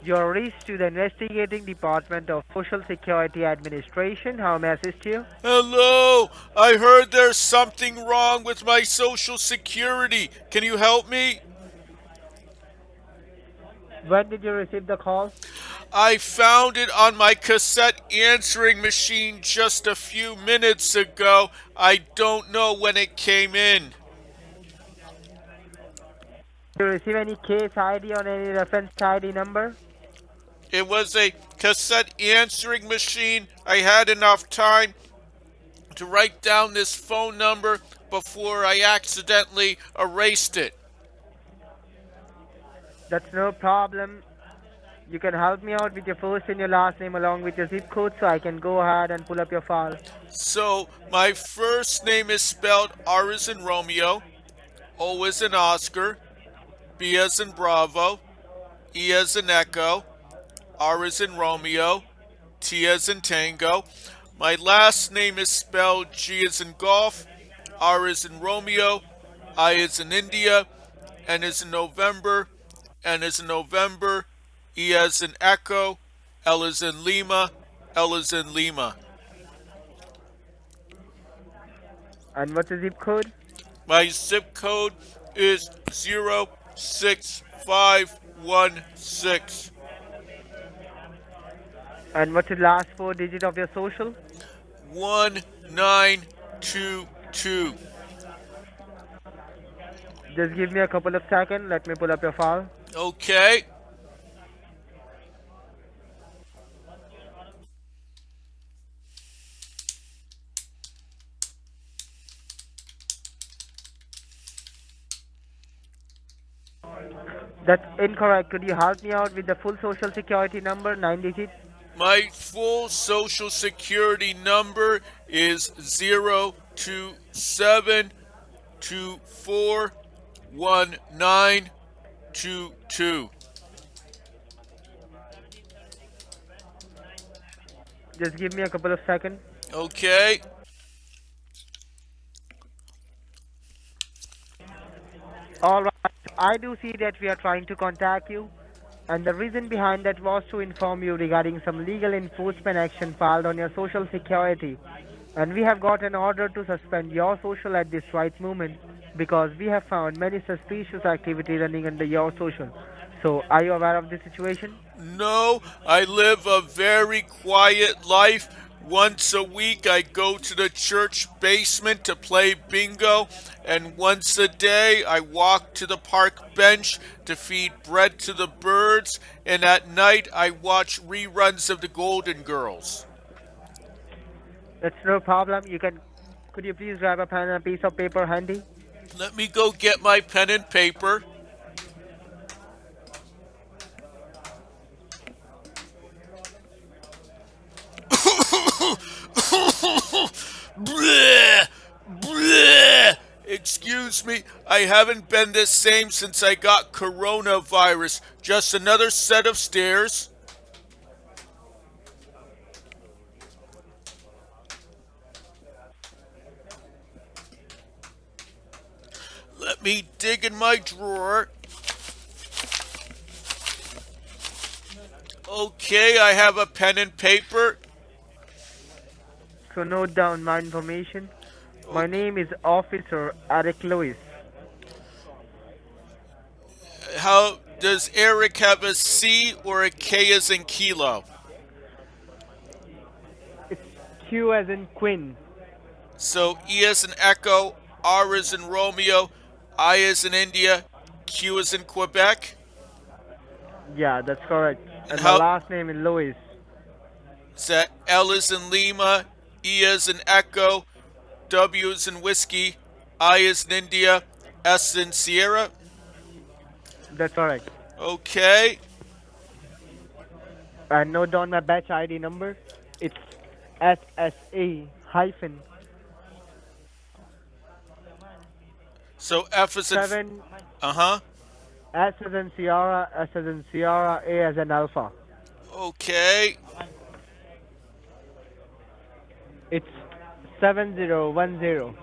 You're reached to the investigating department of Social Security Administration. How may I assist you? Hello, I heard there's something wrong with my social security. Can you help me? When did you receive the call? I found it on my cassette answering machine just a few minutes ago. I don't know when it came in. Did you receive any case ID or any reference ID number? It was a cassette answering machine. I had enough time to write down this phone number before I accidentally erased it. That's no problem. You can help me out with your first and your last name along with your zip code so I can go ahead and pull up your file. So, my first name is spelled R as in Romeo, O as in Oscar, B as in Bravo, E as in Echo, R as in Romeo, T as in Tango. My last name is spelled G as in Golf, R as in Romeo, I as in India, N as in November, N as in November, E as in Echo, L as in Lima, L as in Lima. And what's the zip code? My zip code is 06516. And what's the last four digit of your social? 1922. Just give me a couple of seconds. Let me pull up your file. Okay. That's incorrect. Could you help me out with the full social security number, 9 digits? My full social security number is 027241922. Just give me a couple of seconds. Okay. All right. I do see that we are trying to contact you, and the reason behind that was to inform you regarding some legal enforcement action filed on your social security. And we have got an order to suspend your social at this right moment because we have found many suspicious activity running under your social. So, are you aware of this situation? No, I live a very quiet life. Once a week, I go to the church basement to play bingo, and once a day, I walk to the park bench to feed bread to the birds, and at night, I watch reruns of the Golden Girls. That's no problem. Could you please grab a pen and a piece of paper handy? Let me go get my pen and paper. Bleh, bleh. Excuse me, I haven't been the same since I got coronavirus. Just another set of stairs. Let me dig in my drawer. Okay, I have a pen and paper. So, note down my information. My Okay. name is Officer Eriq Lewis. How does Eric have a C or a K as in kilo? It's Q as in Quinn. So E as in Echo, R as in Romeo, I as in India, Q as in Quebec. Yeah, that's correct. And And my how last name is Lewis. is that L as in Lima, E as in Echo, W as in Whiskey, I as in India, S in Sierra? That's correct. Okay. And note down my batch ID number. It's SSA hyphen So F as in. 7 Uh-huh. S as in Sierra, S as in Sierra, A as in Alpha. Okay. It's 7010.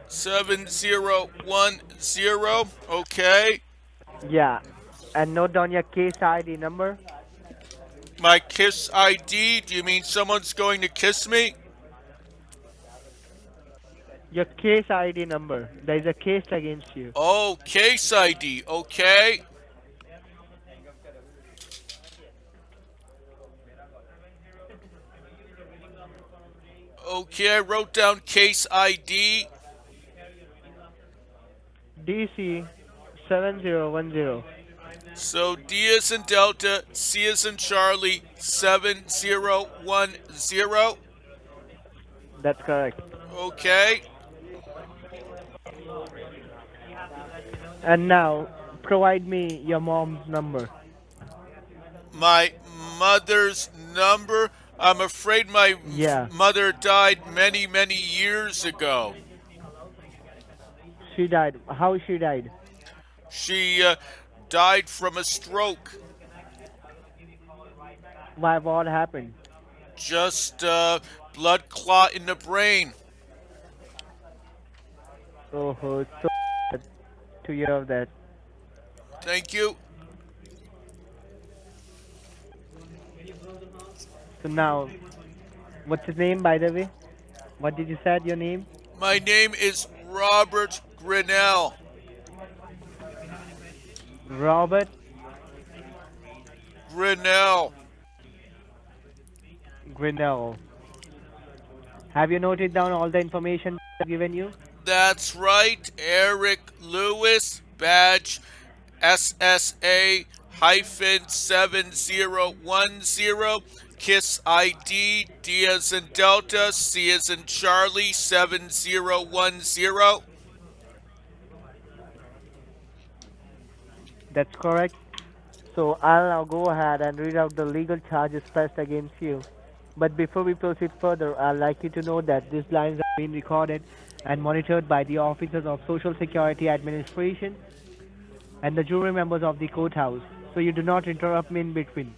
7010. Okay. Yeah. And note down your case ID number. My kiss ID? Do you mean someone's going to kiss me? Your case ID number. There is a case against you. Oh, case ID. Okay. Okay, I wrote down case ID. DC 7010. So D is in Delta, C is in Charlie, 7010. That's correct. Okay. And now, provide me your mom's number. My mother's number. I'm afraid my Yeah, mother died many, many years ago. she died. How she died? She died from a stroke. Why? What happened? Just blood clot in the brain. Oh, so sad to hear of that. Thank you. So now, what's his name, by the way? What did you said your name? My name is Robert Grinnell. Robert Grinnell. Grinnell. Have you noted down all the information I've given you? That's right. Eriq Lewis, badge SSA hyphen 7010. KISS ID D as in Delta, C as in Charlie 7010. That's correct. So I'll now go ahead and read out the legal charges pressed against you. But before we proceed further, I'd like you to know that these lines are being recorded and monitored by the officers of Social Security Administration and the jury members of the courthouse. So you do not interrupt me in between.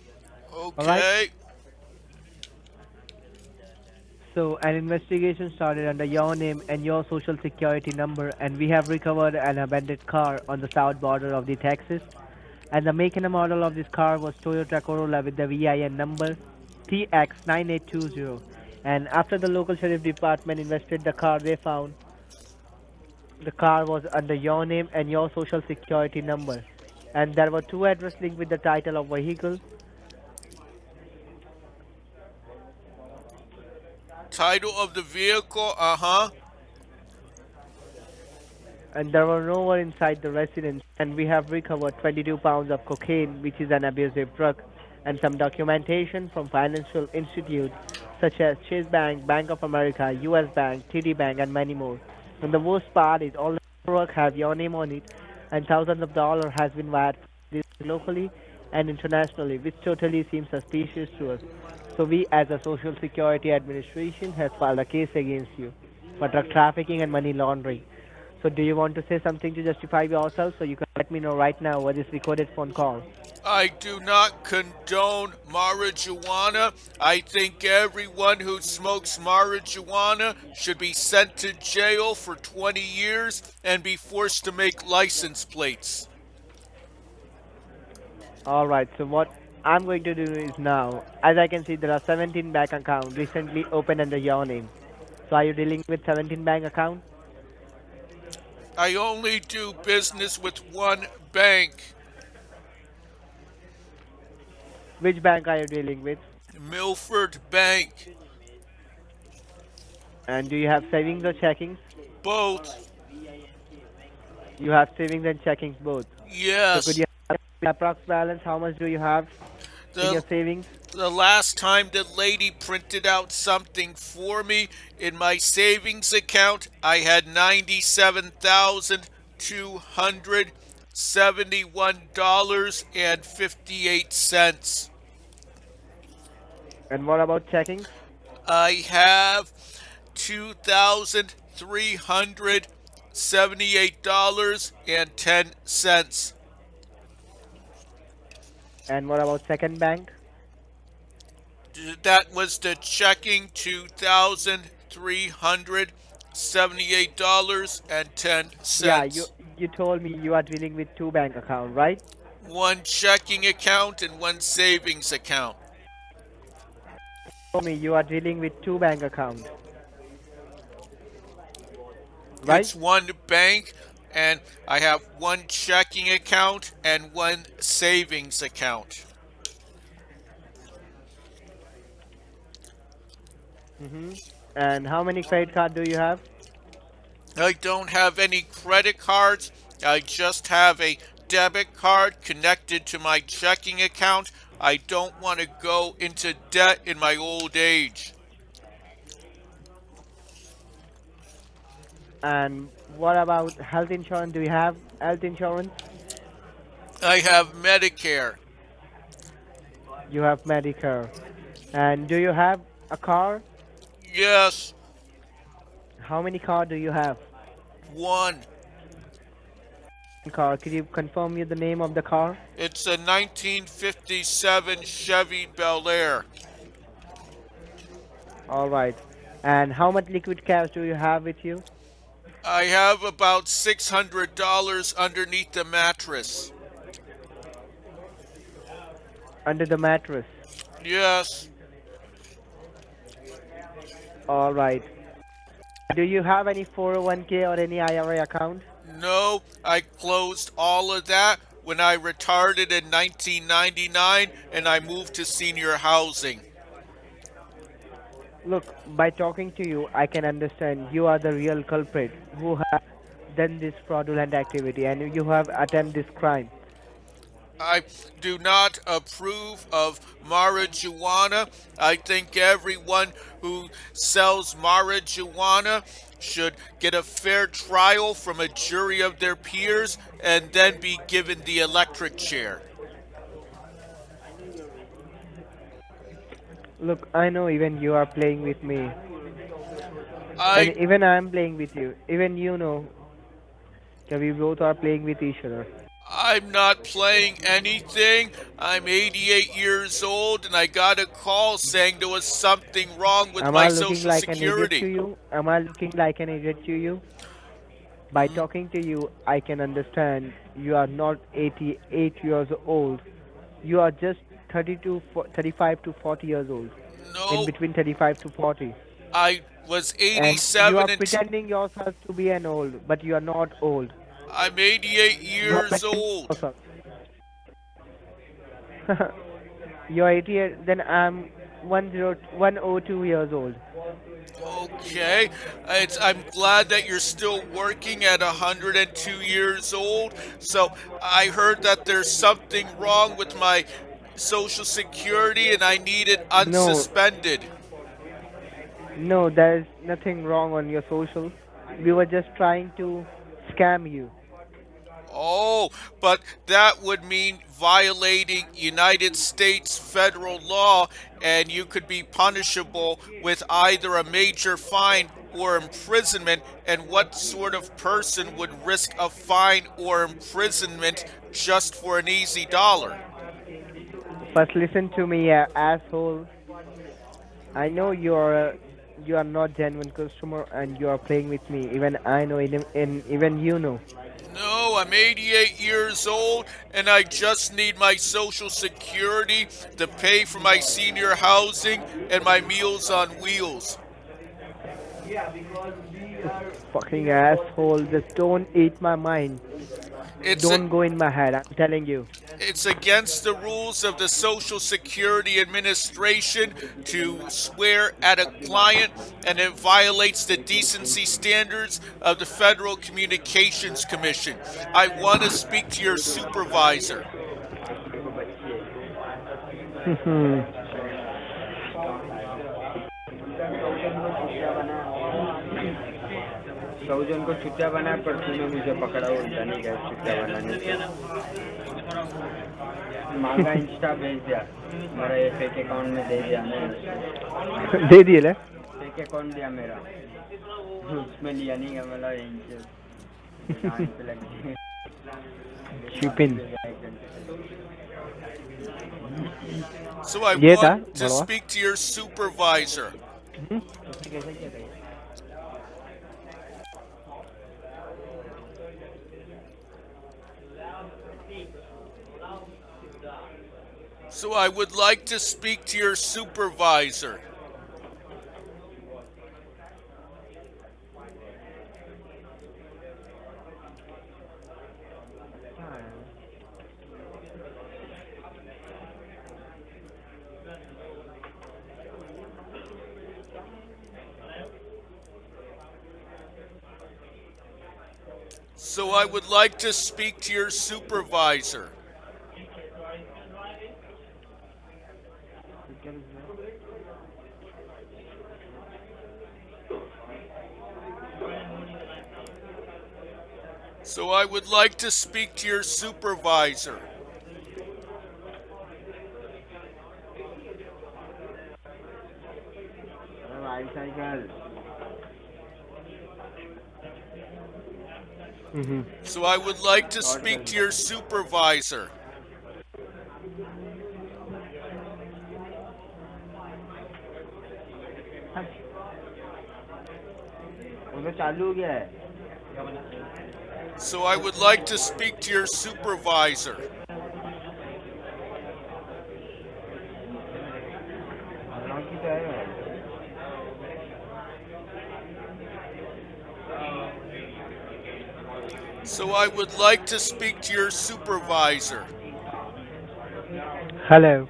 Alright? Okay. So an investigation started under your name and your social security number, and we have recovered an abandoned car on the south border of the Texas. And the make and model of this car was Toyota Corolla with the VIN number TX9820. And after the local sheriff department investigated the car, they found the car was under your name and your social security number. And there were two addresses linked with the title of vehicle. Title of the vehicle, uh-huh. And there were no one inside the residence, and we have recovered 22 pounds of cocaine, which is an abusive drug, and some documentation from financial institutes such as Chase Bank, Bank of America, US Bank, TD Bank, and many more. And the worst part is all the work have your name on it, and thousands of dollars has been wired locally and internationally, which totally seems suspicious to us. So we, as a Social Security Administration, has filed a case against you for drug trafficking and money laundering. So do you want to say something to justify yourself? So you can let me know right now over this recorded phone call. I do not condone marijuana. I think everyone who smokes marijuana should be sent to jail for 20 years and be forced to make license plates. Alright, so what I'm going to do is now, as I can see, there are 17 bank accounts recently opened under your name. So are you dealing with 17 bank account? I only do business with one bank, Which bank are you dealing with? Milford Bank. And do you have savings or checkings? Both. You have savings and checkings both. So could Yes. you have the approx balance? How much do you have in your The savings? the last time the lady printed out something for me in my savings account, I had $97,271.58. And what about checkings? I have $2,378.10. And what about second bank? That was the checking $2,378.10. Yeah, you told me you are dealing with two bank account, right? one checking account, and one savings account. For me, you are dealing with two bank accounts, right? It's one bank, and I have one checking account and one savings account. Mm-hmm. And how many credit card do you have? I don't have any credit cards. I just have a debit card connected to my checking account. I don't want to go into debt in my old age. And what about health insurance? Do you have health insurance? I have Medicare. You have Medicare. And do you have a car? Yes, How many car do you have? one. Car. Could you confirm me the name of the car? It's a 1957 Chevy Bel Air. All right. And how much liquid cash do you have with you? I have about $600 underneath the mattress. Under the mattress. Yes. All right. Do you have any 401k or any IRA account? No, I closed all of that when I retired in 1999 and I moved to senior housing. Look, by talking to you, I can understand you are the real culprit who have done this fraudulent activity and you have attempted this crime. I do not approve of marijuana. I think everyone who sells marijuana should get a fair trial from a jury of their peers and then be given the electric chair. Look, I know even you are playing with me, and I even I am playing with you. Even you know that we both are playing with each other. I'm not playing anything. I'm 88 years old and I got a call saying there was something wrong with Am my I looking social like an idiot to security. you? Am I looking like an idiot to you? By Mm, talking to you, I can understand you are not 88 years old. You are just 35 to 40 years old. In No, between 35 to 40. I was And you 87 are and pretending yourself to be an old, but you are not old. I'm 88 You are years pretending old. yourself. You are 88, then I'm 102 years old. Okay, I'm glad that you're still working at 102 years old. So I heard that there's something wrong with my social security and I need it No, unsuspended. no, there is nothing wrong on your social. We were just trying to scam you. Oh, but that would mean violating United States federal law, and you could be punishable with either a major fine or imprisonment. And what sort of person would risk a fine or imprisonment just for an easy dollar? First, listen to me, asshole. I know you are not genuine customer and you are playing with me. Even I know, and even you know. No, I'm 88 years old and I just need my social security to pay for my senior housing and my meals on wheels. Fucking asshole, just don't eat my mind. It's a, Don't go in my head, I'm telling you. It's against the rules of the Social Security Administration to swear at a client, and it violates the decency standards of the Federal Communications Commission. I want to speak to your supervisor. सौ जन को छुट्टियां बनाया पर तूने मुझे पकड़ा उल्टा नहीं गया छुट्टियां बनाने मांगा इंस्टा भेज दिया मेरा ये फेक अकाउंट में दे दिया मैंने दे दिए ले फेक अकाउंट दिया मेरा उसमें लिया नहीं गया मेरा कान पे लग गया Chupin. So I ये था want to Badwa speak to your supervisor. So I would like to speak to your supervisor. So I would like to speak to your supervisor. So I would like to speak to your supervisor. Bicycle. Mm-hmm. So I would like to Short speak to film. your supervisor. वो तो चालू हो गया है. So I would like to speak to your supervisor. Unlock की तो है. So I would like to speak to your supervisor. Hello.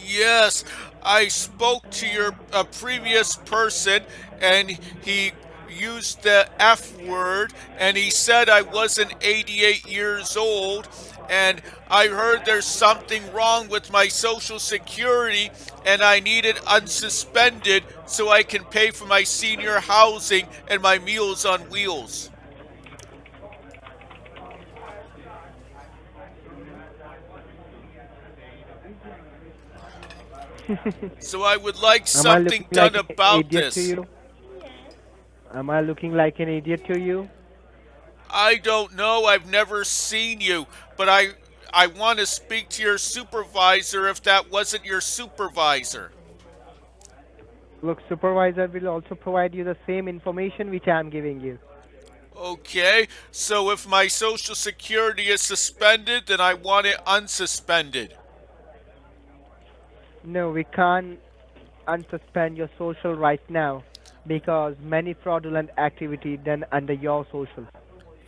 Yes, I spoke to your previous person and he used the F word and he said I wasn't 88 years old and I heard there's something wrong with my social security and I need it unsuspended so I can pay for my senior housing and my Meals on Wheels. So I would like Am I looking something done like an about idiot to this. you? Am I looking like an idiot to you? I don't know. I've never seen you, but I want to speak to your supervisor if that wasn't your supervisor. Look, supervisor will also provide you the same information which I am giving you. Okay, so if my social security is suspended, then I want it unsuspended. No, we can't unsuspend your social right now because many fraudulent activity done under your social.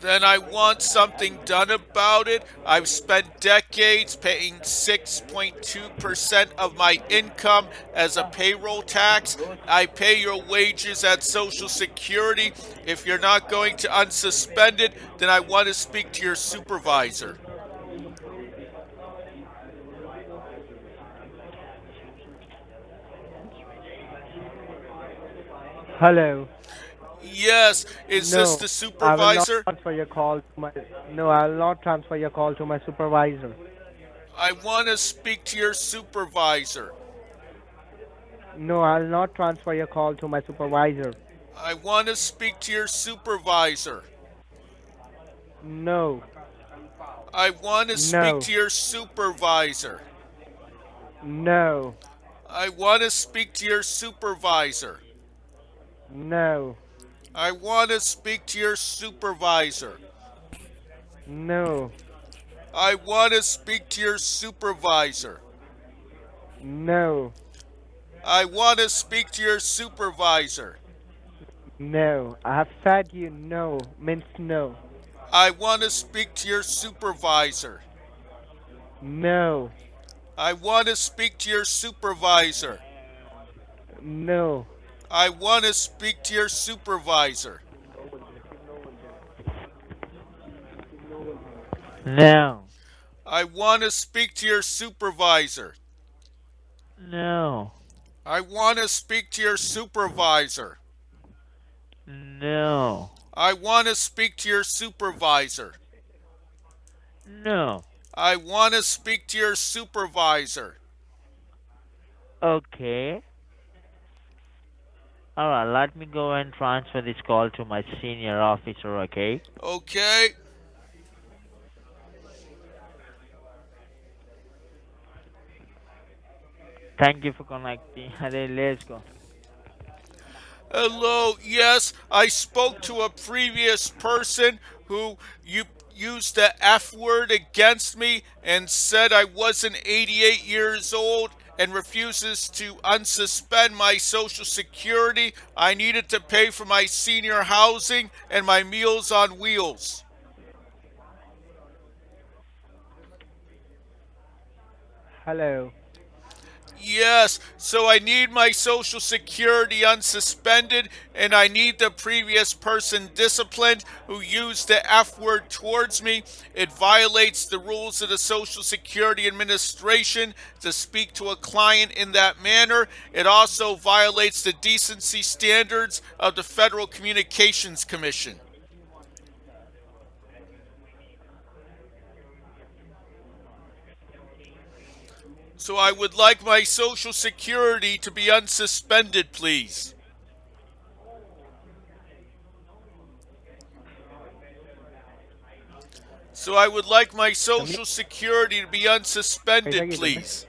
Then I want something done about it. I've spent decades paying 6.2% of my income as a payroll tax. I pay your wages at Social Security. If you're not going to unsuspend it, then I want to speak to your supervisor. Hello. Yes, is this No, the I will not supervisor? transfer your call to my. No, I will not transfer your call to my supervisor. I want to speak to your supervisor. No, I will not transfer your call to my supervisor. I want to speak to your supervisor. No, I want to speak no, to your supervisor. no, I want to speak to your supervisor. no, I want to speak to your supervisor. no, I want to speak to your supervisor. no, I want to speak to your supervisor. no. I have said you no means no. I want to speak to your supervisor. No, I want to speak to your supervisor. no. I want to speak to your supervisor. No, I want to speak to your supervisor. no, I want to speak to your supervisor. no, I want to speak to your supervisor. no. I want to speak to your supervisor. Okay. Alright, let me go and transfer this call to my senior officer, okay? Okay. Thank you for connecting. Let's go. Hello. Yes, I spoke to a previous person who used the F word against me and said I wasn't 88 years old and refuses to unsuspend my Social Security. I needed to pay for my senior housing and my Meals on Wheels. Hello. Yes, so I need my Social Security unsuspended and I need the previous person disciplined who used the F word towards me. It violates the rules of the Social Security Administration to speak to a client in that manner. It also violates the decency standards of the Federal Communications Commission. So I would like my Social Security to be unsuspended, please. So I would like my También Social Security to be पैसा unsuspended, की तुमने please.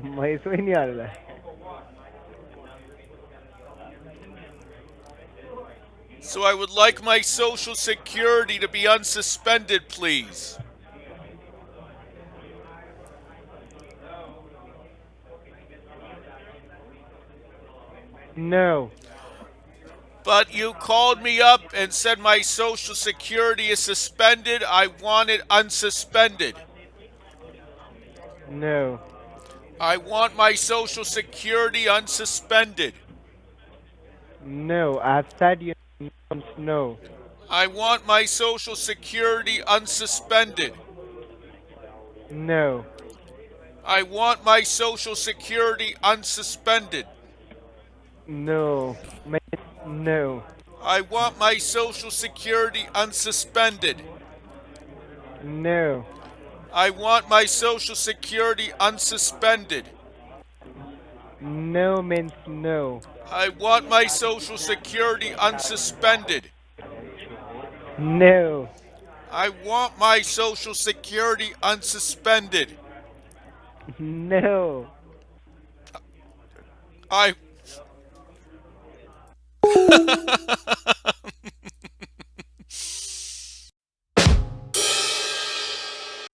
मैं सो ही नहीं आ रहा है. So I would like my Social Security to be unsuspended, please. No. But you called me up and said my Social Security is suspended. I want it unsuspended. No. I want my Social Security unsuspended. No. I've said you no. I want my Social Security unsuspended. No. I want my Social Security unsuspended. No. No. I want my Social Security unsuspended. No. I want my Social Security unsuspended. No means no. I want my Social Security unsuspended. No. I want my Social Security unsuspended. No. I